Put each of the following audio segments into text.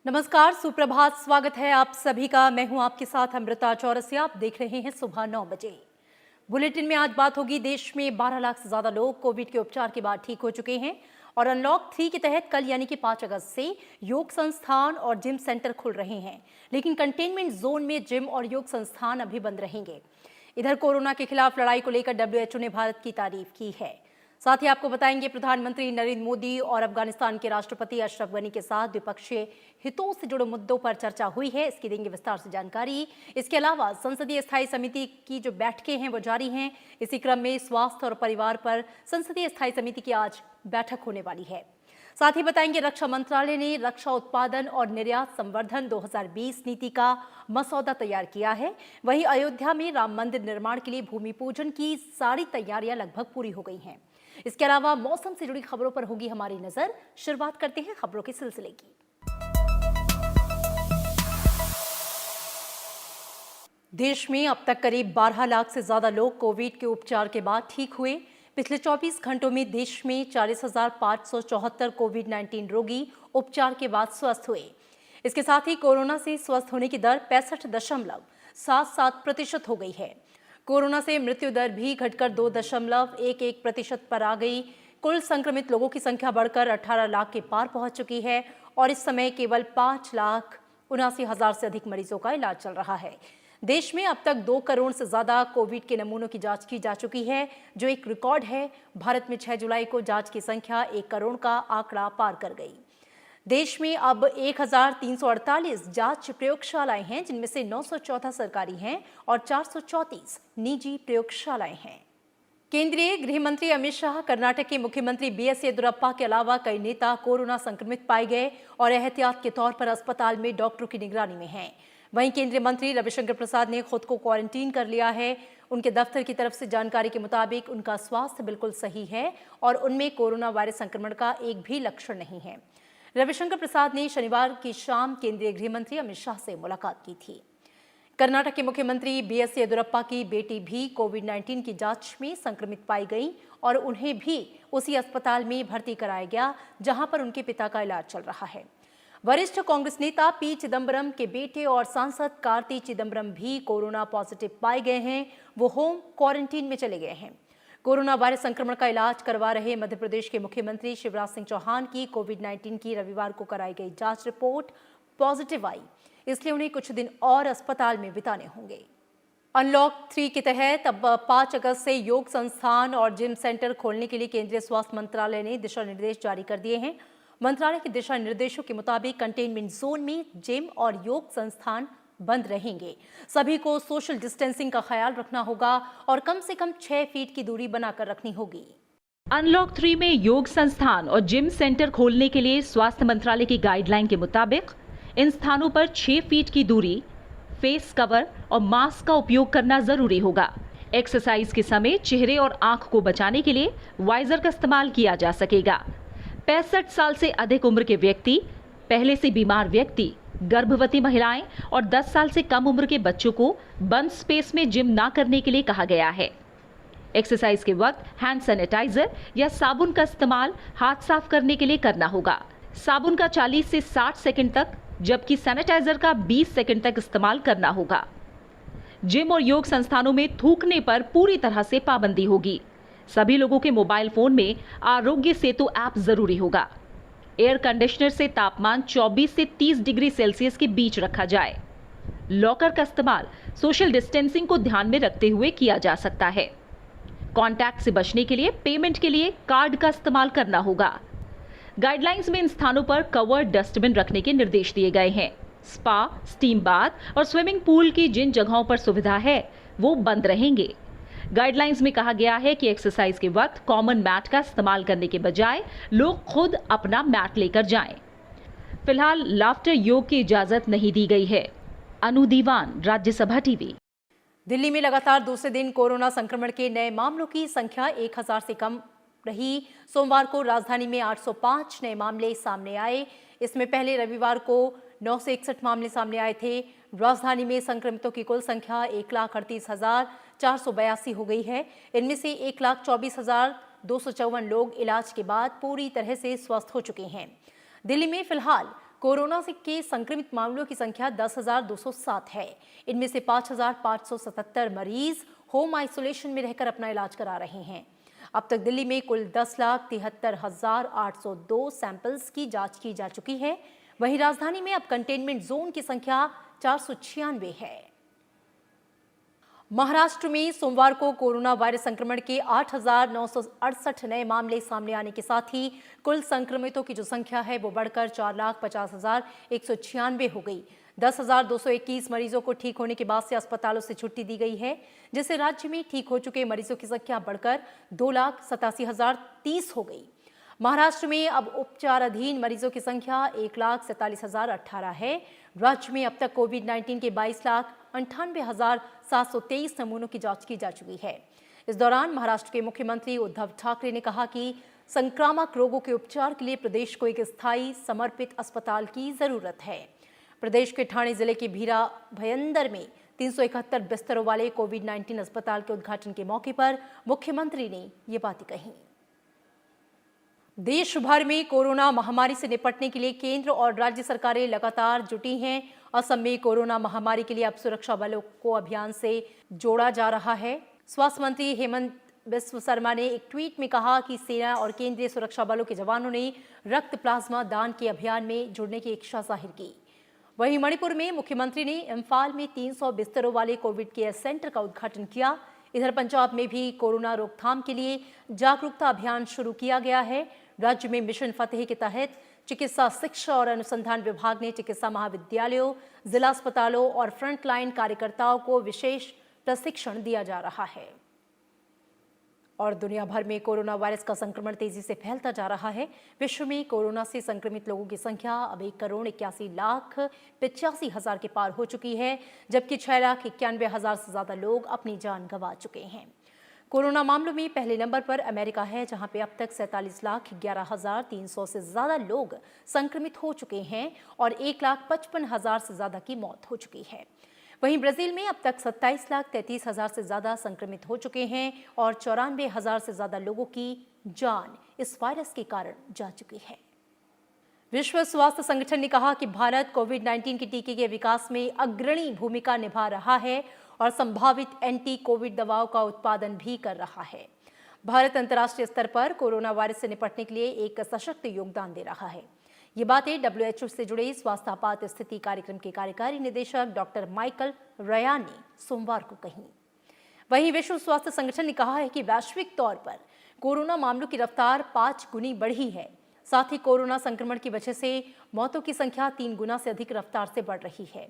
नमस्कार, सुप्रभात। स्वागत है आप सभी का। मैं हूं आपके साथ अमृता चौरसिया। आप देख रहे हैं सुबह 9 बजे। बुलेटिन में आज बात होगी, देश में 12 लाख से ज्यादा लोग कोविड के उपचार के बाद ठीक हो चुके हैं और अनलॉक 3 के तहत कल यानी कि 5 अगस्त से योग संस्थान और जिम सेंटर खुल रहे हैं। लेकिन कंटेनमेंट जोन में जिम और योग संस्थान अभी बंद रहेंगे। इधर कोरोना के खिलाफ लड़ाई को लेकर WHO ने भारत की तारीफ की है। साथ ही आपको बताएंगे, प्रधानमंत्री नरेंद्र मोदी और अफगानिस्तान के राष्ट्रपति अशरफ गनी के साथ द्विपक्षीय हितों से जुड़े मुद्दों पर चर्चा हुई है। इसकी देंगे विस्तार से जानकारी। इसके अलावा संसदीय स्थायी समिति की जो बैठकें हैं वो जारी हैं। इसी क्रम में स्वास्थ्य और परिवार पर संसदीय स्थायी समिति की आज बैठक होने वाली है। साथ ही बताएंगे, रक्षा मंत्रालय ने रक्षा उत्पादन और निर्यात संवर्धन 2020 नीति का मसौदा तैयार किया है। वहीं अयोध्या में राम मंदिर निर्माण के लिए भूमि पूजन की सारी तैयारियां लगभग पूरी हो गई हैं। इसके अलावा मौसम से जुड़ी खबरों पर होगी हमारी नजर। शुरुआत करते हैं खबरों के सिलसिले की। देश में अब तक करीब 12 लाख से ज्यादा लोग कोविड के उपचार के बाद ठीक हुए। पिछले 24 घंटों में देश में 40,574 कोविड-19 रोगी उपचार के बाद स्वस्थ हुए। इसके साथ ही कोरोना से स्वस्थ होने की दर 65.77% हो गई है। कोरोना से मृत्यु दर भी घटकर 2.11% पर आ गई। कुल संक्रमित लोगों की संख्या बढ़कर 18 लाख के पार पहुंच चुकी है और इस समय केवल 5,79,000 से अधिक मरीजों का इलाज चल रहा है। देश में अब तक 2 करोड़ से ज्यादा कोविड के नमूनों की जांच की जा चुकी है, जो एक रिकॉर्ड है। भारत में 6 जुलाई को जांच की संख्या 1 करोड़ का आंकड़ा पार कर गई। देश में अब 1,348 जांच प्रयोगशालाएं हैं, जिनमें से 914 सरकारी हैं और 434 निजी प्रयोगशालाएं हैं। केंद्रीय गृह मंत्री अमित शाह, कर्नाटक के मुख्यमंत्री BS येदियुरप्पा के अलावा कई नेता कोरोना संक्रमित पाए गए और एहतियात के तौर पर अस्पताल में डॉक्टरों की निगरानी में हैं। वहीं केंद्रीय मंत्री रविशंकर प्रसाद ने खुद को क्वारंटीन कर लिया है। उनके दफ्तर की तरफ से जानकारी के मुताबिक उनका स्वास्थ्य बिल्कुल सही है और उनमें कोरोना वायरस संक्रमण का एक भी लक्षण नहीं है। रविशंकर प्रसाद ने शनिवार की शाम केंद्रीय गृह मंत्री अमित शाह से मुलाकात की थी। कर्नाटक के मुख्यमंत्री BS येदियुरप्पा की बेटी भी कोविड-19 की जांच में संक्रमित पाई गई और उन्हें भी उसी अस्पताल में भर्ती कराया गया जहां पर उनके पिता का इलाज चल रहा है। वरिष्ठ कांग्रेस नेता P चिदंबरम के बेटे और सांसद कार्ति चिदंबरम भी कोरोना पॉजिटिव पाए गए हैं। वो होम क्वारंटीन में चले गए हैं। कोरोना वायरस संक्रमण का इलाज करवा रहे मध्य प्रदेश के मुख्यमंत्री शिवराज सिंह चौहान की कोविड-19 की रविवार को कराई गई जांच रिपोर्ट पॉजिटिव आई, इसलिए उन्हें कुछ दिन और अस्पताल में बिताने होंगे। अनलॉक 3 के तहत अब 5 अगस्त से योग संस्थान और जिम सेंटर खोलने के लिए केंद्रीय स्वास्थ्य मंत्रालय ने दिशा निर्देश जारी कर दिए हैं। मंत्रालय के दिशा निर्देशों के मुताबिक कंटेनमेंट जोन में जिम और योग संस्थान बंद रहेंगे। सभी को सोशल डिस्टेंसिंग का ख्याल रखना होगा और कम से कम 6 फीट की दूरी बनाकर रखनी होगी। अनलॉक 3 में योग संस्थान और जिम सेंटर खोलने के लिए स्वास्थ्य मंत्रालय की गाइडलाइन के मुताबिक इन स्थानों पर 6 फीट की दूरी, फेस कवर और मास्क का उपयोग करना जरूरी होगा। एक्सरसाइज के समय चेहरे और आंख को बचाने के लिए वाइजर का इस्तेमाल किया जा सकेगा। 65 साल से अधिक उम्र के व्यक्ति, पहले से बीमार व्यक्ति, गर्भवती महिलाएं और 10 साल से कम उम्र के बच्चों को बंद स्पेस में जिम ना करने के लिए कहा गया है। एक्सरसाइज के वक्त हैंड सैनिटाइजर या साबुन का इस्तेमाल हाथ साफ करने के लिए करना होगा। साबुन का 40 से 60 सेकंड तक, जबकि सैनिटाइजर का 20 सेकंड तक इस्तेमाल करना होगा। जिम और योग संस्थानों में थूकने पर पूरी तरह से पाबंदी होगी। सभी लोगों के मोबाइल फोन में आरोग्य सेतु ऐप जरूरी होगा। एयर कंडीशनर से तापमान 24 से 30 डिग्री सेल्सियस के बीच रखा जाए। लॉकर का इस्तेमाल सोशल डिस्टेंसिंग को ध्यान में रखते हुए किया जा सकता है। कांटेक्ट से बचने के लिए पेमेंट के लिए कार्ड का इस्तेमाल करना होगा। गाइडलाइंस में इन स्थानों पर कवर्ड डस्टबिन रखने के निर्देश दिए गए हैं। स्पा, स्टीम बाथ और स्विमिंग पूल की जिन जगहों पर सुविधा है वो बंद रहेंगे। गाइडलाइंस में कहा गया है कि एक्सरसाइज के वक्त कॉमन मैट का इस्तेमाल करने के बजाय लोग खुद अपना मैट लेकर जाएं। फिलहाल लाफ्टर योग की इजाजत नहीं दी गई है। अनु दीवान, राज्यसभा टीवी। दिल्ली में लगातार दूसरे दिन कोरोना संक्रमण के नए मामलों की संख्या 1000 से कम रही। सोमवार को राजधानी में 805 नए मामले सामने आए। इसमें पहले रविवार को 961 मामले सामने आए थे। राजधानी में संक्रमितों की कुल संख्या 1,38,482 हो गई है। इनमें से 1,24,254 लोग इलाज के बाद पूरी तरह से स्वस्थ हो चुके हैं। दिल्ली में फिलहाल कोरोना के संक्रमित मामलों की संख्या 10,207 है। इनमें से 5,577 मरीज होम आइसोलेशन में रहकर अपना इलाज करा रहे हैं। अब तक दिल्ली में कुल 10,73,802 सैंपल्स की जांच की जा चुकी है। वहीं राजधानी में अब कंटेनमेंट जोन की संख्या 496 है। महाराष्ट्र में सोमवार को कोरोना वायरस संक्रमण के 8,968 नए मामले सामने आने के साथ ही कुल संक्रमितों की जो संख्या है वो बढ़कर 4,50,196 हो गई। 10,221 मरीजों को ठीक होने के बाद से अस्पतालों से छुट्टी दी गई है, जिससे राज्य में ठीक हो चुके मरीजों की संख्या बढ़कर 2,87,030 हो गई। महाराष्ट्र में अब उपचाराधीन मरीजों की संख्या 1,47,018 है। राज्य में अब तक कोविड-19 के 22,98,723 नमूनों की जांच की जा चुकी है। इस दौरान महाराष्ट्र के मुख्यमंत्री उद्धव ठाकरे ने कहा कि संक्रामक रोगों के उपचार के लिए प्रदेश को एक स्थायी समर्पित अस्पताल की जरूरत है। प्रदेश के ठाणे जिले के भीरा भयंदर में 371 बिस्तरों वाले कोविड-19 अस्पताल के उद्घाटन के मौके पर मुख्यमंत्री ने ये बातें कही। देश भर में कोरोना महामारी से निपटने के लिए केंद्र और राज्य सरकारें लगातार जुटी हैं। असम में कोरोना महामारी के लिए अब सुरक्षा बलों को अभियान से जोड़ा जा रहा है। स्वास्थ्य मंत्री हेमंत बिस्व शर्मा ने एक ट्वीट में कहा कि सेना और केंद्रीय सुरक्षा बलों के जवानों ने रक्त प्लाज्मा दान के अभियान में जुड़ने की इच्छा जाहिर की। वहीं मणिपुर में मुख्यमंत्री ने इम्फाल में 300 बिस्तरों वाले कोविड केयर सेंटर का उद्घाटन किया। इधर पंजाब में भी कोरोना रोकथाम के लिए जागरूकता अभियान शुरू किया गया है। राज्य में मिशन फतेह के तहत चिकित्सा शिक्षा और अनुसंधान विभाग ने चिकित्सा महाविद्यालयों, जिला अस्पतालों और फ्रंटलाइन कार्यकर्ताओं को विशेष प्रशिक्षण दिया जा रहा है। और दुनिया भर में कोरोना वायरस का संक्रमण तेजी से फैलता जा रहा है। विश्व में कोरोना से संक्रमित लोगों की संख्या अब 1,81,85,000 के पार हो चुकी है, जबकि 6,91,000 से ज्यादा लोग अपनी जान गंवा चुके हैं। कोरोना मामलों में पहले नंबर पर अमेरिका है, जहां पे अब तक 47,11,300 से ज्यादा लोग संक्रमित हो चुके हैं और 1,55,000 से ज्यादा की मौत हो चुकी है। वहीं ब्राजील में अब तक 27,33,000 से ज्यादा संक्रमित हो चुके हैं और 94,000 से ज्यादा लोगों की जान इस वायरस के कारण जा चुकी है। विश्व स्वास्थ्य संगठन ने कहा कि भारत कोविड-19 के टीके के विकास में अग्रणी भूमिका निभा रहा है और संभावित एंटी कोविड दवाओं का उत्पादन भी कर रहा है। भारत अंतर्राष्ट्रीय स्तर पर कोरोना वायरस से निपटने के लिए एक सशक्त योगदान दे रहा है। ये बातें WHO से जुड़े स्वास्थ्य आपात स्थिति कार्यक्रम के कार्यकारी निदेशक डॉक्टर माइकल रयान ने सोमवार को कही। वहीं विश्व स्वास्थ्य संगठन ने कहा है कि वैश्विक तौर पर कोरोना मामलों की रफ्तार 5 गुनी बढ़ी है। साथ ही कोरोना संक्रमण की वजह से मौतों की संख्या 3 गुना से अधिक रफ्तार से बढ़ रही है।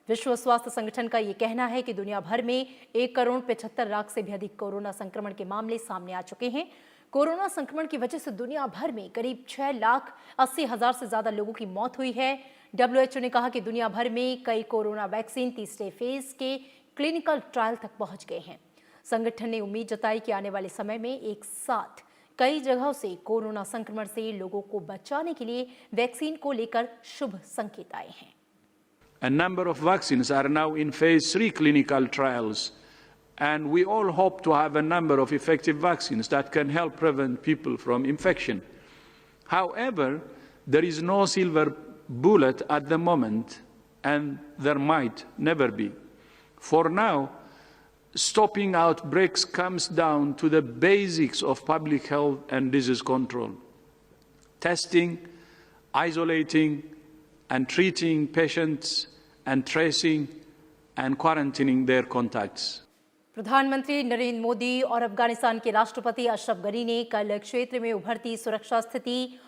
विश्व स्वास्थ्य संगठन का ये कहना है कि दुनिया भर में 1,75,00,000 से भी अधिक कोरोना संक्रमण के मामले सामने आ चुके हैं। कोरोना संक्रमण की वजह से दुनिया भर में करीब 6,80,000 से ज्यादा लोगों की मौत हुई है। WHO ने कहा कि दुनिया भर में कई कोरोना वैक्सीन तीसरे फेज के क्लिनिकल ट्रायल तक पहुंच गए हैं। संगठन ने उम्मीद जताई कि आने वाले समय में एक साथ कई जगहों से कोरोना संक्रमण से लोगों को बचाने के लिए वैक्सीन को लेकर शुभ संकेत आए हैं। A number of vaccines are now in phase 3 clinical trials, and we all hope to have a number of effective vaccines that can help prevent people from infection. However, there is no silver bullet at the moment, and there might never be. For now, stopping outbreaks comes down to the basics of public health and disease control: testing, isolating, and treating patients, and tracing and quarantining their contacts. प्रधानमंत्री नरेंद्र मोदी और अफगानिस्तान के राष्ट्रपति अशरफ गनी ने कल क्षेत्र में उभरती सुरक्षा स्थिति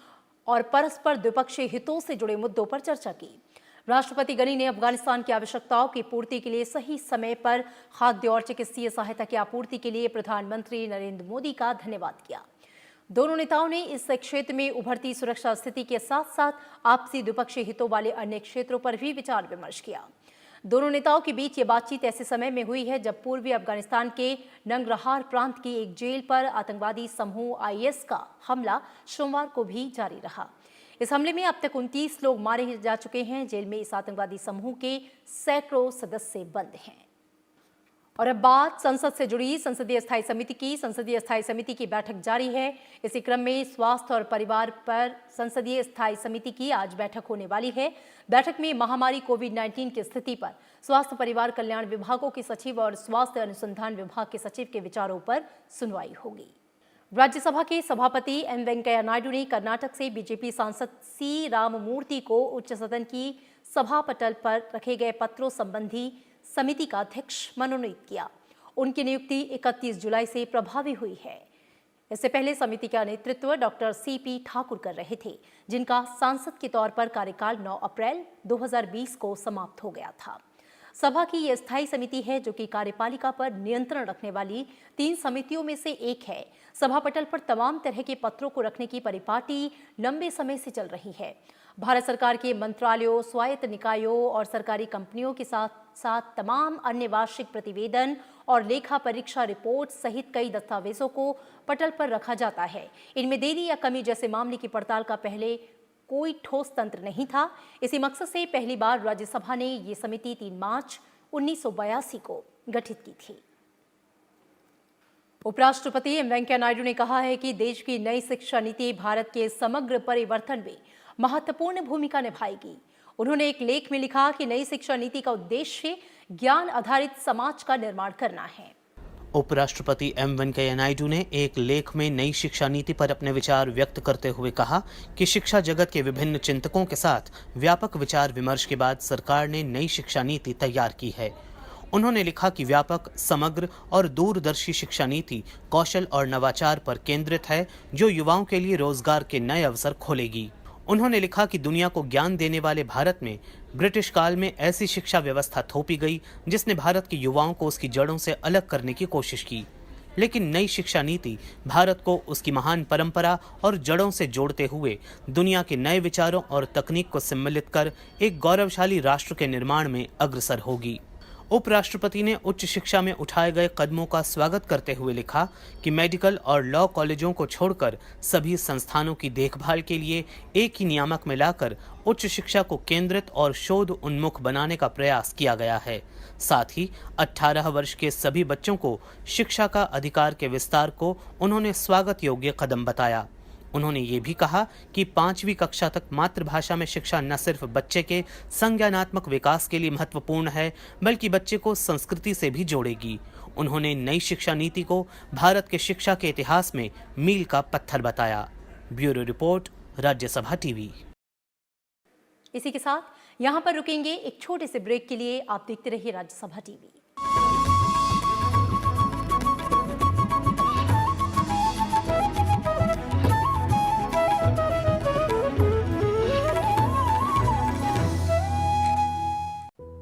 और परस्पर द्विपक्षीय हितों से जुड़े मुद्दों पर चर्चा की। राष्ट्रपति गनी ने अफगानिस्तान की आवश्यकताओं की पूर्ति के लिए सही समय पर खाद्य और चिकित्सीय सहायता की आपूर्ति के लिए प्रधानमंत्री नरेंद्र मोदी का धन्यवाद किया। दोनों नेताओं ने इस क्षेत्र में उभरती सुरक्षा स्थिति के साथ साथ आपसी द्विपक्षीय हितों वाले अन्य क्षेत्रों पर भी विचार विमर्श किया। दोनों नेताओं के बीच ये बातचीत ऐसे समय में हुई है जब पूर्वी अफगानिस्तान के नंगरहार प्रांत की एक जेल पर आतंकवादी समूह IS का हमला सोमवार को भी जारी रहा। इस हमले में अब तक 29 लोग मारे जा चुके हैं। जेल में इस आतंकवादी समूह के सैकड़ों सदस्य बंद हैं। और अब बात संसद से जुड़ी संसदीय स्थायी समिति की। संसदीय स्थायी समिति की बैठक जारी है। इसी क्रम में स्वास्थ्य और परिवार पर संसदीय स्थायी समिति की आज बैठक होने वाली है। बैठक में महामारी कोविड-19 की स्थिति पर स्वास्थ्य परिवार कल्याण विभागों के सचिव और स्वास्थ्य अनुसंधान विभाग के सचिव के विचारों पर सुनवाई होगी। राज्यसभा के सभापति एम वेंकैया नायडू ने कर्नाटक से बीजेपी सांसद सी राममूर्ति को उच्च सदन की सभा पटल पर रखे गए पत्रों संबंधी समिति का अध्यक्ष मनोनीत किया। उनकी नियुक्ति 31 जुलाई से प्रभावी हुई है। इससे पहले समिति का नेतृत्व डॉक्टर सीपी ठाकुर कर रहे थे, जिनका सांसद के तौर पर कार्यकाल 9 अप्रैल 2020 को समाप्त हो गया था। सभा की यह स्थायी समिति है जो कि कार्यपालिका पर नियंत्रण रखने वाली 3 समितियों में से एक है। सभा पटल पर तमाम तरह के पत्रों को रखने की परिपाटी लंबे समय से चल रही है। भारत सरकार के मंत्रालयों, स्वायत्त निकायों और सरकारी कंपनियों के साथ साथ तमाम अन्य वार्षिक प्रतिवेदन और लेखा परीक्षा रिपोर्ट सहित कई दस्तावेजों को पटल पर रखा जाता है। इनमें देरी या कमी जैसे मामले की पड़ताल का पहले कोई ठोस तंत्र नहीं था। इसी मकसद से पहली बार राज्यसभा ने ये समिति 3 मार्च 1982 को गठित की थी। उपराष्ट्रपति एम वेंकैया नायडू ने कहा है कि देश की नई शिक्षा नीति भारत के समग्र परिवर्तन में महत्वपूर्ण भूमिका निभाएगी। उन्होंने एक लेख में लिखा कि नई शिक्षा नीति का उद्देश्य ज्ञान आधारित समाज का निर्माण करना है। उपराष्ट्रपति एम वेंकैया नायडू ने एक लेख में नई शिक्षा नीति पर अपने विचार व्यक्त करते हुए कहा कि शिक्षा जगत के विभिन्न चिंतकों के साथ व्यापक विचार विमर्श के बाद सरकार ने नई शिक्षा नीति तैयार की है। उन्होंने लिखा कि व्यापक, समग्र और दूरदर्शी शिक्षा नीति कौशल और नवाचार पर केंद्रित है, जो युवाओं के लिए रोजगार के नए अवसर खोलेगी। उन्होंने लिखा कि दुनिया को ज्ञान देने वाले भारत में ब्रिटिश काल में ऐसी शिक्षा व्यवस्था थोपी गई जिसने भारत के युवाओं को उसकी जड़ों से अलग करने की कोशिश की। लेकिन नई शिक्षा नीति भारत को उसकी महान परंपरा और जड़ों से जोड़ते हुए दुनिया के नए विचारों और तकनीक को सम्मिलित कर एक गौरवशाली राष्ट्र के निर्माण में अग्रसर होगी। उपराष्ट्रपति ने उच्च शिक्षा में उठाए गए कदमों का स्वागत करते हुए लिखा कि मेडिकल और लॉ कॉलेजों को छोड़कर सभी संस्थानों की देखभाल के लिए एक ही नियामक में लाकर उच्च शिक्षा को केंद्रित और शोध उन्मुख बनाने का प्रयास किया गया है। साथ ही 18 वर्ष के सभी बच्चों को शिक्षा का अधिकार के विस्तार को उन्होंने स्वागत योग्य कदम बताया। उन्होंने ये भी कहा कि 5वीं कक्षा तक मातृभाषा में शिक्षा न सिर्फ बच्चे के संज्ञानात्मक विकास के लिए महत्वपूर्ण है, बल्कि बच्चे को संस्कृति से भी जोड़ेगी। उन्होंने नई शिक्षा नीति को भारत के शिक्षा के इतिहास में मील का पत्थर बताया। Bureau report, Rajya Sabha TV. इसी के साथ यहाँ पर रुकेंगे एक छोटे से ब्रेक के लिए। आप देखते रहिए राज्यसभा टीवी।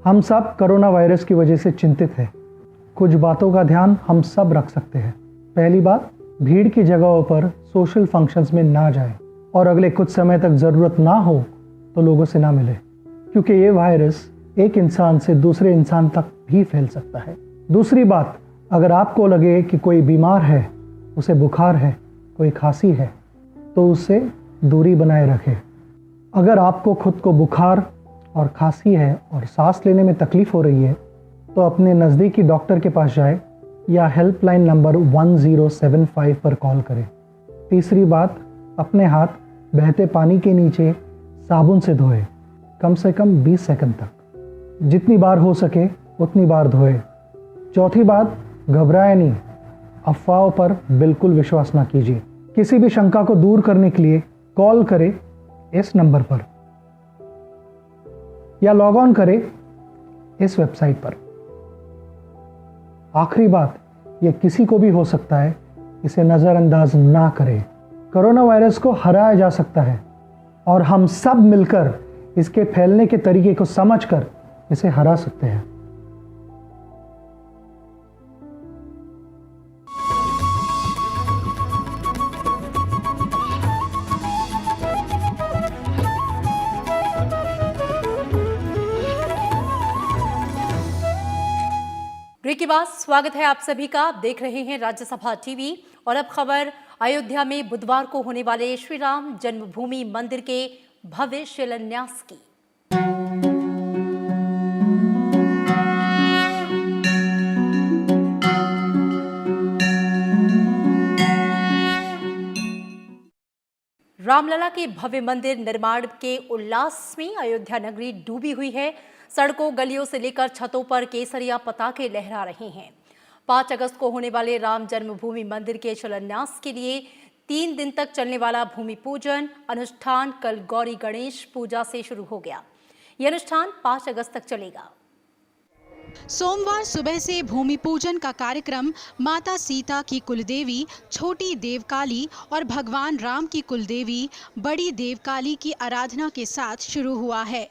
हम सब कोरोना वायरस की वजह से चिंतित हैं। कुछ बातों का ध्यान हम सब रख सकते हैं। पहली बात, भीड़ की जगहों पर सोशल फंक्शंस में ना जाएं और अगले कुछ समय तक ज़रूरत ना हो तो लोगों से ना मिले, क्योंकि ये वायरस एक इंसान से दूसरे इंसान तक भी फैल सकता है। दूसरी बात, अगर आपको लगे कि कोई बीमार है, उसे बुखार है, कोई खांसी है, तो उससे दूरी बनाए रखें। अगर आपको खुद को बुखार और खांसी है और सांस लेने में तकलीफ हो रही है, तो अपने नज़दीकी डॉक्टर के पास जाए या हेल्पलाइन नंबर 1075 पर कॉल करें। तीसरी बात, अपने हाथ बहते पानी के नीचे साबुन से धोएं, कम से कम 20 सेकंड तक। जितनी बार हो सके उतनी बार धोएं। चौथी बात, घबराएं नहीं, अफवाहों पर बिल्कुल विश्वास ना कीजिए। किसी भी शंका को दूर करने के लिए कॉल करें इस नंबर पर या लॉग ऑन करें इस वेबसाइट पर। आखिरी बात, ये किसी को भी हो सकता है, इसे नज़रअंदाज ना करें। कोरोना वायरस को हराया जा सकता है और हम सब मिलकर इसके फैलने के तरीके को समझकर इसे हरा सकते हैं। ब्रेक के बाद स्वागत है आप सभी का। आप देख रहे हैं राज्यसभा टीवी और अब खबर अयोध्या में बुधवार को होने वाले श्री राम जन्मभूमि मंदिर के भव्य शिलान्यास की। रामलला के भव्य मंदिर निर्माण के उल्लास में अयोध्या नगरी डूबी हुई है। सड़कों, गलियों से लेकर छतों पर केसरिया पताके लहरा रहे हैं। 5 अगस्त को होने वाले राम जन्मभूमि मंदिर के शिलान्यास के लिए 3 दिन तक चलने वाला भूमि पूजन अनुष्ठान कल गौरी गणेश पूजा से शुरू हो गया। यह अनुष्ठान 5 अगस्त तक चलेगा। सोमवार सुबह से भूमि पूजन का कार्यक्रम माता सीता की कुलदेवी छोटी देवकाली और भगवान राम की कुलदेवी बड़ी देवकाली की आराधना के साथ शुरू हुआ है।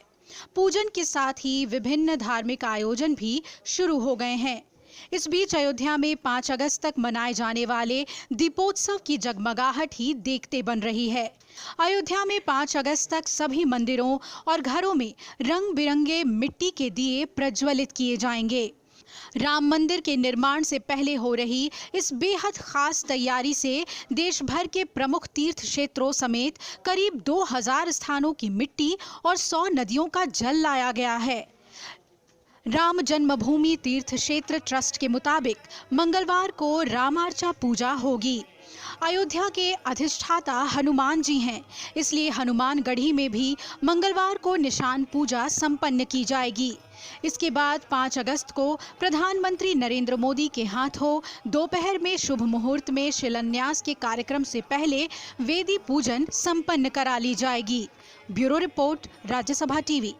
पूजन के साथ ही विभिन्न धार्मिक आयोजन भी शुरू हो गए हैं। इस बीच अयोध्या में 5 अगस्त तक मनाए जाने वाले दीपोत्सव की जगमगाहट ही देखते बन रही है। अयोध्या में 5 अगस्त तक सभी मंदिरों और घरों में रंग बिरंगे मिट्टी के दिए प्रज्वलित किए जाएंगे। राम मंदिर के निर्माण से पहले हो रही इस बेहद खास तैयारी से देश भर के प्रमुख तीर्थ क्षेत्रों समेत करीब 2000 स्थानों की मिट्टी और 100 नदियों का जल लाया गया है। राम जन्मभूमि तीर्थ क्षेत्र ट्रस्ट के मुताबिक मंगलवार को रामार्चा पूजा होगी। अयोध्या के अधिष्ठाता हनुमान जी हैं, इसलिए हनुमानगढ़ी में भी मंगलवार को निशान पूजा संपन्न की जाएगी। इसके बाद 5 अगस्त को प्रधानमंत्री नरेंद्र मोदी के हाथों दोपहर में शुभ मुहूर्त में शिलान्यास के कार्यक्रम से पहले वेदी पूजन संपन्न करा ली जाएगी। Bureau report, Rajya Sabha TV.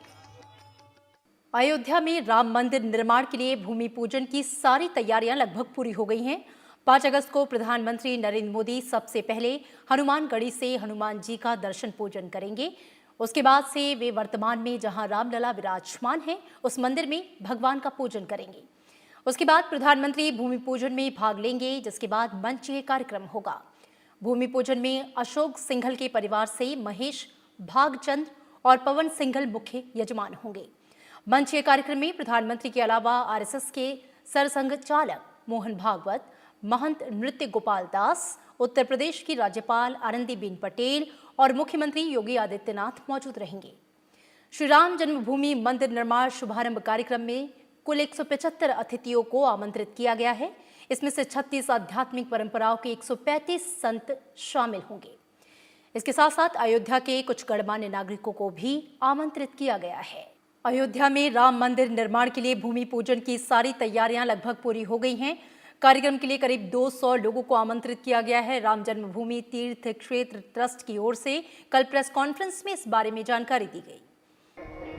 Ayodhya में राम मंदिर निर्माण के लिए भूमि पूजन की सारी तैयारियां लगभग पूरी हो गई हैं। 5 अगस्त को प्रधानमंत्री नरेंद्र मोदी सबसे पहले हनुमानगढ़ी से हनुमान जी का दर्शन पूजन करेंगे। उसके बाद से वे वर्तमान में जहां रामलला विराजमान है उस मंदिर में भगवान का पूजन करेंगे। उसके बाद प्रधानमंत्री भूमि पूजन में भाग लेंगे, जिसके बाद मंचीय कार्यक्रम होगा। भूमि पूजन में अशोक सिंघल के परिवार से महेश भागचंद्र और पवन सिंघल मुख्य यजमान होंगे। मंचीय कार्यक्रम में प्रधानमंत्री के अलावा आरएसएस के सरसंघ चालक मोहन भागवत, महंत नृत्य गोपाल दास, उत्तर प्रदेश की राज्यपाल आनंदीबेन पटेल और मुख्यमंत्री योगी आदित्यनाथ मौजूद रहेंगे। श्री राम जन्मभूमि मंदिर निर्माण शुभारंभ कार्यक्रम में कुल 175 अतिथियों को आमंत्रित किया गया है। इसमें से 36 आध्यात्मिक परंपराओं के 135 संत शामिल होंगे। इसके साथ साथ अयोध्या के कुछ गणमान्य नागरिकों को भी आमंत्रित किया गया है। अयोध्या में राम मंदिर निर्माण के लिए भूमि पूजन की सारी तैयारियां लगभग पूरी हो गई हैं। कार्यक्रम के लिए करीब 200 लोगों को आमंत्रित किया गया है। राम जन्मभूमि तीर्थ क्षेत्र ट्रस्ट की ओर से कल प्रेस कॉन्फ्रेंस में इस बारे में जानकारी दी गई।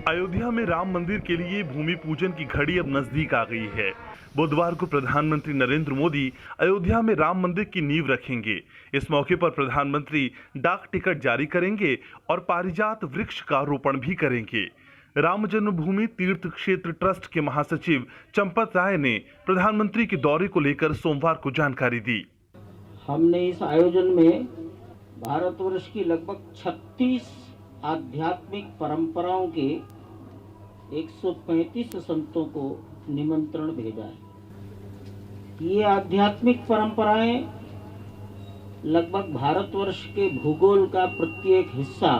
अयोध्या में राम मंदिर के लिए भूमि पूजन की घड़ी अब नजदीक आ गई है। बुधवार को प्रधानमंत्री नरेंद्र मोदी अयोध्या में राम मंदिर की नींव रखेंगे। इस मौके पर प्रधानमंत्री डाक टिकट जारी करेंगे और पारिजात वृक्ष का रोपण भी करेंगे। राम जन्मभूमि तीर्थ क्षेत्र ट्रस्ट के महासचिव चंपत राय ने प्रधानमंत्री के दौरे को लेकर सोमवार को जानकारी दी। हमने इस आयोजन में भारतवर्ष की लगभग 36 आध्यात्मिक परंपराओं के 135 संतों को निमंत्रण भेजा है। ये आध्यात्मिक परंपराएं लगभग भारतवर्ष के भूगोल का प्रत्येक हिस्सा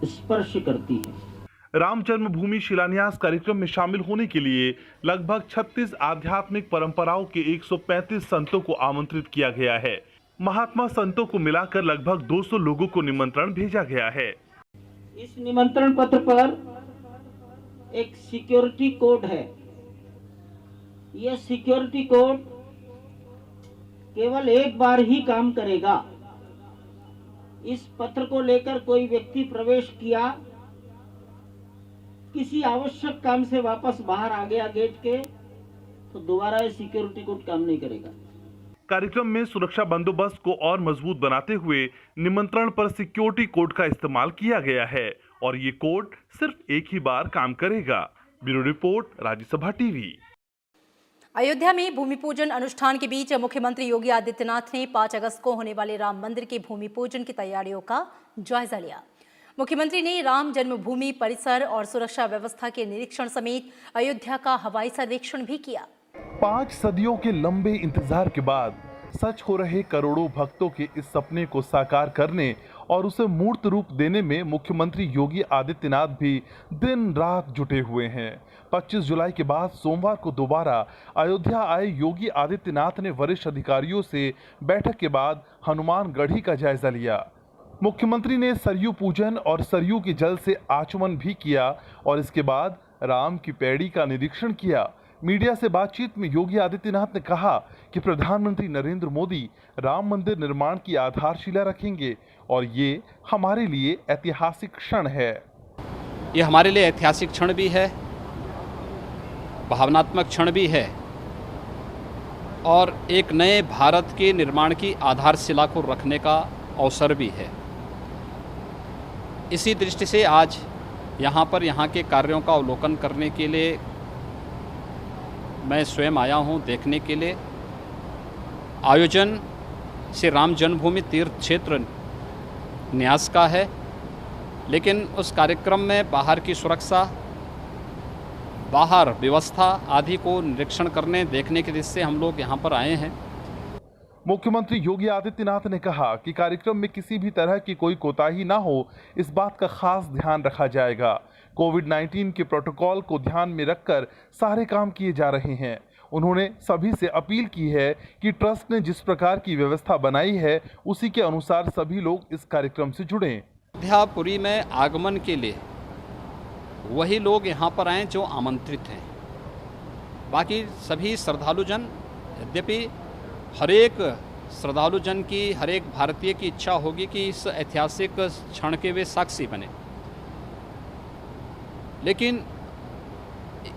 स्पर्श करती है। राम जन्मभूमि शिलान्यास कार्यक्रम में शामिल होने के लिए लगभग 36 आध्यात्मिक परंपराओं के 135 संतों को आमंत्रित किया गया है। महात्मा संतों को मिलाकर लगभग 200 लोगों को निमंत्रण भेजा गया है। इस निमंत्रण पत्र पर एक सिक्योरिटी कोड है। यह सिक्योरिटी कोड केवल एक बार ही काम करेगा। इस पत्र को लेकर कोई व्यक्ति प्रवेश किया, किसी आवश्यक काम से वापस बाहर आ गया गेट के, तो दोबारा ये सिक्योरिटी कोड काम नहीं करेगा। कार्यक्रम में सुरक्षा बंदोबस्त को और मजबूत बनाते हुए निमंत्रण पर सिक्योरिटी कोड का इस्तेमाल किया गया है और ये कोड सिर्फ एक ही बार काम करेगा। Bureau report, Rajya Sabha TV. Ayodhya में भूमि पूजन अनुष्ठान के बीच मुख्यमंत्री योगी आदित्यनाथ ने 5 अगस्त को होने वाले राम मंदिर के भूमि पूजन की तैयारियों का जायजा लिया। मुख्यमंत्री ने राम जन्मभूमि परिसर और सुरक्षा व्यवस्था के निरीक्षण समेत अयोध्या का हवाई सर्वेक्षण भी किया। 5 सदियों के लंबे इंतजार के बाद सच हो रहे करोड़ों भक्तों के इस सपने को साकार करने और उसे मूर्त रूप देने में मुख्यमंत्री योगी आदित्यनाथ भी दिन रात जुटे हुए हैं। 25 जुलाई के बाद सोमवार को दोबारा अयोध्या आए योगी आदित्यनाथ ने वरिष्ठ अधिकारियों से बैठक के बाद हनुमानगढ़ी का जायजा लिया। मुख्यमंत्री ने सरयू पूजन और सरयू के जल से आचमन भी किया और इसके बाद राम की पैड़ी का निरीक्षण किया। मीडिया से बातचीत में योगी आदित्यनाथ ने कहा कि प्रधानमंत्री नरेंद्र मोदी राम मंदिर निर्माण की आधारशिला रखेंगे और ये हमारे लिए ऐतिहासिक क्षण है। ये हमारे लिए ऐतिहासिक क्षण भी है, भावनात्मक क्षण भी है और एक नए भारत के निर्माण की आधारशिला को रखने का अवसर भी है। इसी दृष्टि से आज यहाँ पर यहाँ के कार्यों का अवलोकन करने के लिए मैं स्वयं आया हूँ, देखने के लिए। आयोजन श्री राम जन्मभूमि तीर्थ क्षेत्र न्यास का है, लेकिन उस कार्यक्रम में बाहर की सुरक्षा, बाहर व्यवस्था आदि को निरीक्षण करने देखने के दृष्टि से हम लोग यहाँ पर आए हैं। मुख्यमंत्री योगी आदित्यनाथ ने कहा कि कार्यक्रम में किसी भी तरह की कोई कोताही ना हो, इस बात का खास ध्यान रखा जाएगा। कोविड-19 के प्रोटोकॉल को ध्यान में रखकर सारे काम किए जा रहे हैं। उन्होंने सभी से अपील की है कि ट्रस्ट ने जिस प्रकार की व्यवस्था बनाई है उसी के अनुसार सभी लोग इस कार्यक्रम से जुड़ें। अयोध्यापुरी में आगमन के लिए वही लोग यहाँ पर आएँ जो आमंत्रित हैं। बाकी सभी श्रद्धालुजन, यद्यपि हर एक श्रद्धालुजन की, हर एक भारतीय की इच्छा होगी कि इस ऐतिहासिक क्षण के वे साक्षी बने, लेकिन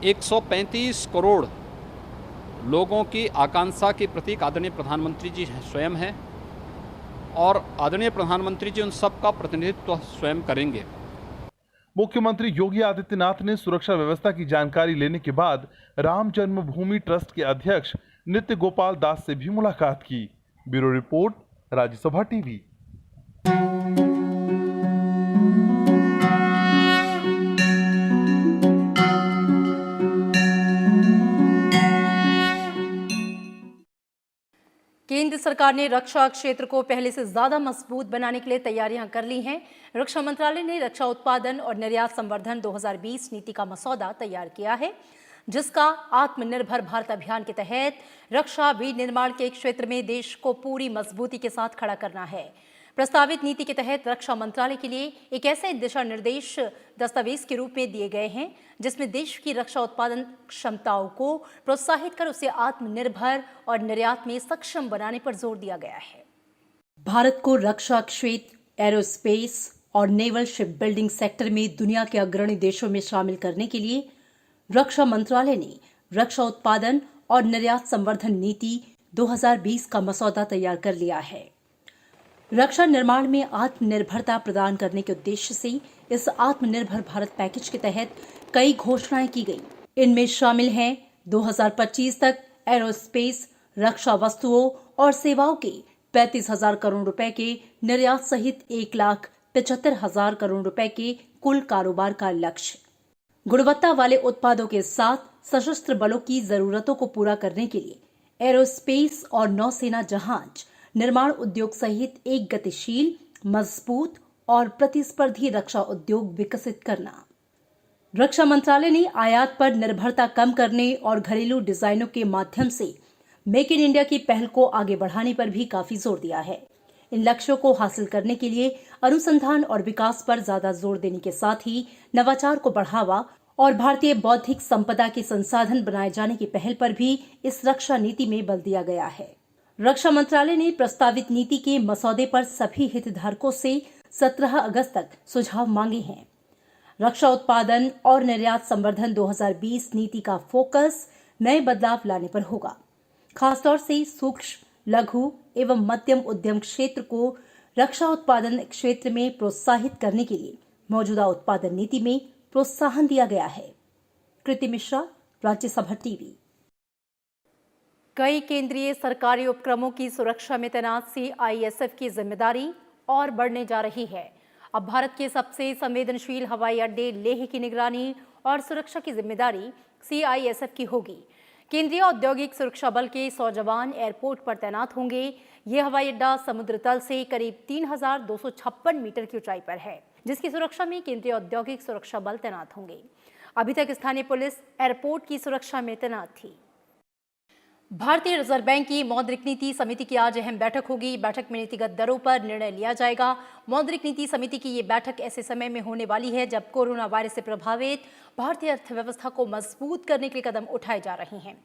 135 करोड़ लोगों की आकांक्षा के प्रतीक आदरणीय प्रधानमंत्री जी स्वयं हैं और आदरणीय प्रधानमंत्री जी उन सब का प्रतिनिधित्व स्वयं करेंगे। मुख्यमंत्री योगी आदित्यनाथ ने सुरक्षा व्यवस्था की जानकारी लेने के बाद राम जन्मभूमि ट्रस्ट के अध्यक्ष नित्य गोपाल दास से भी मुलाकात की। Bureau report, Rajya Sabha TV. केंद्र सरकार ने रक्षा क्षेत्र को पहले से ज्यादा मजबूत बनाने के लिए तैयारियां कर ली हैं। रक्षा मंत्रालय ने रक्षा उत्पादन और निर्यात संवर्धन 2020 नीति का मसौदा तैयार किया है, जिसका आत्मनिर्भर भारत अभियान के तहत रक्षा विनिर्माण के क्षेत्र में देश को पूरी मजबूती के साथ खड़ा करना है। प्रस्तावित नीति के तहत रक्षा मंत्रालय के लिए एक ऐसे दिशा निर्देश दस्तावेज के रूप में दिए गए हैं जिसमें देश की रक्षा उत्पादन क्षमताओं को प्रोत्साहित कर उसे आत्मनिर्भर और निर्यात में सक्षम बनाने पर जोर दिया गया है। भारत को रक्षा क्षेत्र, एरोस्पेस और नेवल शिप बिल्डिंग सेक्टर में दुनिया के अग्रणी देशों में शामिल करने के लिए रक्षा मंत्रालय ने रक्षा उत्पादन और निर्यात संवर्धन नीति 2020 का मसौदा तैयार कर लिया है। रक्षा निर्माण में आत्मनिर्भरता प्रदान करने के उद्देश्य से इस आत्मनिर्भर भारत पैकेज के तहत कई घोषणाएं की गई। इनमें शामिल हैं 2025 तक एरोस्पेस, रक्षा वस्तुओं और सेवाओं के 35,000 करोड़ रुपए के निर्यात सहित 1,75,000 करोड़ रुपए के कुल कारोबार का लक्ष्य। गुणवत्ता वाले उत्पादों के साथ सशस्त्र बलों की जरूरतों को पूरा करने के लिए एरोस्पेस और नौसेना जहाज निर्माण उद्योग सहित एक गतिशील, मजबूत और प्रतिस्पर्धी रक्षा उद्योग विकसित करना। रक्षा मंत्रालय ने आयात पर निर्भरता कम करने और घरेलू डिजाइनों के माध्यम से मेक इन इंडिया की पहल को आगे बढ़ाने पर भी काफी जोर दिया है। इन लक्ष्यों को हासिल करने के लिए अनुसंधान और विकास पर ज्यादा जोर देने के साथ ही नवाचार को बढ़ावा और भारतीय बौद्धिक संपदा के संसाधन बनाए जाने की पहल पर भी इस रक्षा नीति में बल दिया गया है। रक्षा मंत्रालय ने प्रस्तावित नीति के मसौदे पर सभी हितधारकों से 17 अगस्त तक सुझाव मांगे हैं। रक्षा उत्पादन और निर्यात संवर्धन 2020 नीति का फोकस नए बदलाव लाने पर होगा, खासतौर से सूक्ष्म, लघु एवं मध्यम उद्यम क्षेत्र को रक्षा उत्पादन क्षेत्र में प्रोत्साहित करने के लिए मौजूदा उत्पादन नीति में प्रोत्साहन दिया गया है। कृति मिश्रा, राज्यसभा टीवी। कई केंद्रीय सरकारी उपक्रमों की सुरक्षा में तैनात CISF की जिम्मेदारी और बढ़ने जा रही है। अब भारत के सबसे संवेदनशील हवाई अड्डे लेह की निगरानी और सुरक्षा की जिम्मेदारी CISF की होगी। केंद्रीय औद्योगिक सुरक्षा बल के 100 जवान एयरपोर्ट पर तैनात होंगे। ये हवाई अड्डा समुद्र तल से करीब 3,256 मीटर की ऊंचाई पर है, जिसकी सुरक्षा में केंद्रीय औद्योगिक सुरक्षा बल तैनात होंगे। अभी तक स्थानीय पुलिस एयरपोर्ट की सुरक्षा में तैनात थी। भारतीय रिजर्व बैंक की मौद्रिक नीति समिति की आज अहम बैठक होगी। बैठक में नीतिगत दरों पर निर्णय लिया जाएगा। मौद्रिक नीति समिति की ये बैठक ऐसे समय में होने वाली है जब कोरोना वायरस से प्रभावित भारतीय अर्थव्यवस्था को मजबूत करने के लिए कदम उठाए जा रहे हैं।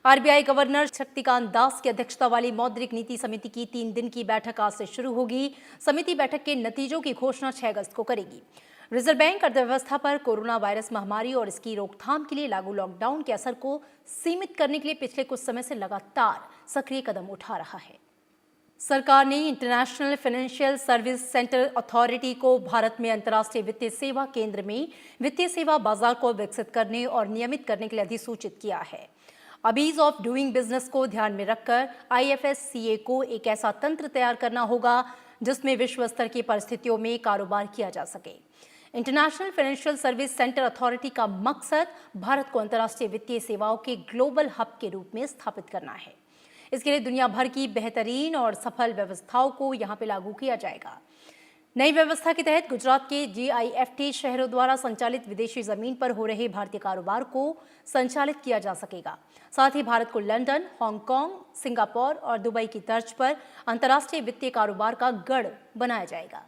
आरबीआई गवर्नर शक्तिकांत दास की अध्यक्षता वाली मौद्रिक नीति समिति की 3 दिन की बैठक आज से शुरू होगी। समिति बैठक के नतीजों की घोषणा 6 अगस्त को करेगी। रिजर्व बैंक अर्थव्यवस्था पर कोरोना वायरस महामारी और इसकी रोकथाम के लिए लागू लॉकडाउन के असर को सीमित करने के लिए पिछले कुछ समय से लगातार सक्रिय कदम उठा रहा है। सरकार ने international financial service centre authority को भारत में अंतर्राष्ट्रीय वित्तीय सेवा केंद्र में वित्तीय सेवा बाजार को विकसित करने और नियमित करने के लिए अधिसूचित किया है। अब ईज ऑफ डूइंग बिजनेस को ध्यान में रखकर IFSCA को एक ऐसा तंत्र तैयार करना होगा जिसमें विश्व स्तर की परिस्थितियों में कारोबार किया जा सके। International financial service centre authority का मकसद भारत को अंतर्राष्ट्रीय वित्तीय सेवाओं के ग्लोबल हब के रूप में स्थापित करना है। इसके लिए दुनिया भर की बेहतरीन और सफल व्यवस्थाओं को यहाँ पे लागू किया जाएगा। नई व्यवस्था के तहत गुजरात के GIFT शहरों द्वारा संचालित विदेशी जमीन पर हो रहे भारतीय कारोबार को संचालित किया जा सकेगा। साथ ही भारत को लंदन, हांगकांग, सिंगापुर और दुबई की तर्ज पर अंतर्राष्ट्रीय वित्तीय कारोबार का गढ़ बनाया जाएगा।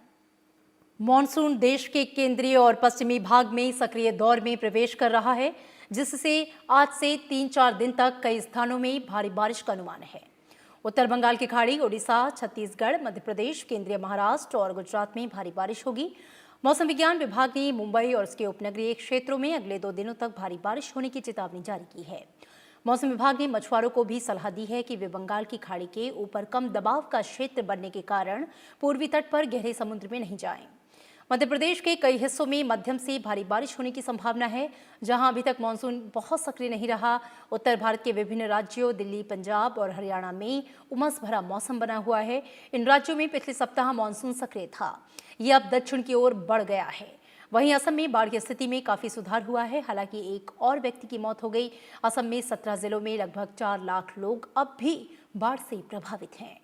मॉनसून देश के केंद्रीय और पश्चिमी भाग में सक्रिय दौर में प्रवेश कर रहा है, जिससे आज से 3-4 दिन तक कई स्थानों में भारी बारिश का अनुमान है। उत्तर बंगाल की खाड़ी, ओडिशा, छत्तीसगढ़, मध्य प्रदेश, केंद्रीय महाराष्ट्र और गुजरात में भारी बारिश होगी। मौसम विज्ञान विभाग ने मुंबई और उसके उपनगरीय क्षेत्रों में अगले 2 दिनों तक भारी बारिश होने की चेतावनी जारी की है। मौसम विभाग ने मछुआरों को भी सलाह दी है कि वे बंगाल की खाड़ी के ऊपर कम दबाव का क्षेत्र बनने के कारण पूर्वी तट पर गहरे समुद्र में नहीं जाएं। मध्य प्रदेश के कई हिस्सों में मध्यम से भारी बारिश होने की संभावना है, जहां अभी तक मानसून बहुत सक्रिय नहीं रहा। उत्तर भारत के विभिन्न राज्यों दिल्ली, पंजाब और हरियाणा में उमस भरा मौसम बना हुआ है। इन राज्यों में पिछले सप्ताह मानसून सक्रिय था, ये अब दक्षिण की ओर बढ़ गया है। वहीं असम में बाढ़ की स्थिति में काफी सुधार हुआ है। हालांकि एक और व्यक्ति की मौत हो गई। असम में 17 जिलों में लगभग 4 लाख लोग अब भी बाढ़ से प्रभावित हैं।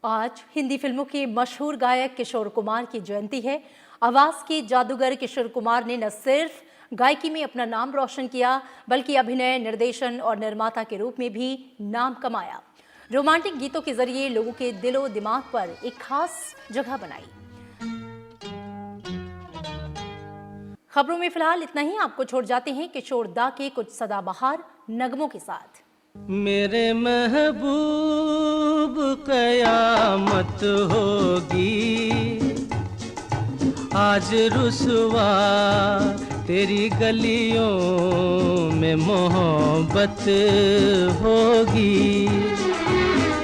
आज हिंदी फिल्मों के मशहूर गायक किशोर कुमार की जयंती है। आवाज के जादूगर किशोर कुमार ने न सिर्फ गायकी में अपना नाम रोशन किया, बल्कि अभिनय, निर्देशन और निर्माता के रूप में भी नाम कमाया। रोमांटिक गीतों के जरिए लोगों के दिलो दिमाग पर एक खास जगह बनाई। खबरों में फिलहाल इतना ही। आपको छोड़ जाते हैं किशोर दा के कुछ सदाबहार नगमों के साथ। मेरे महबूब कयामत होगी, आज रुसवा तेरी गलियों में मोहब्बत होगी।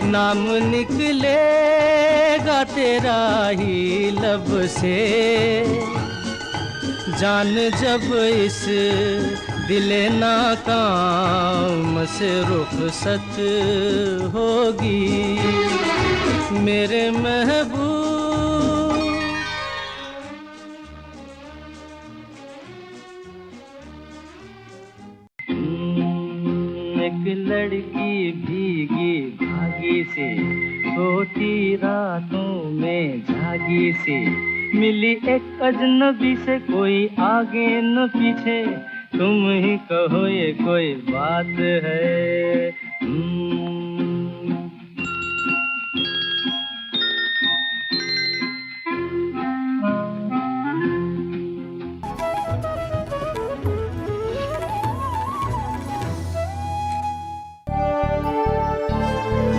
नाम निकलेगा तेरा ही लब से, जान जब इस दिले नाकाम से रुखसत होगी। मेरे महबूब एक लड़की भीगी भागी सी, सोती रातों में जागी सी, मिली एक अजनबी से, कोई आगे न पीछे, तुम ही कहो ये कोई बात है।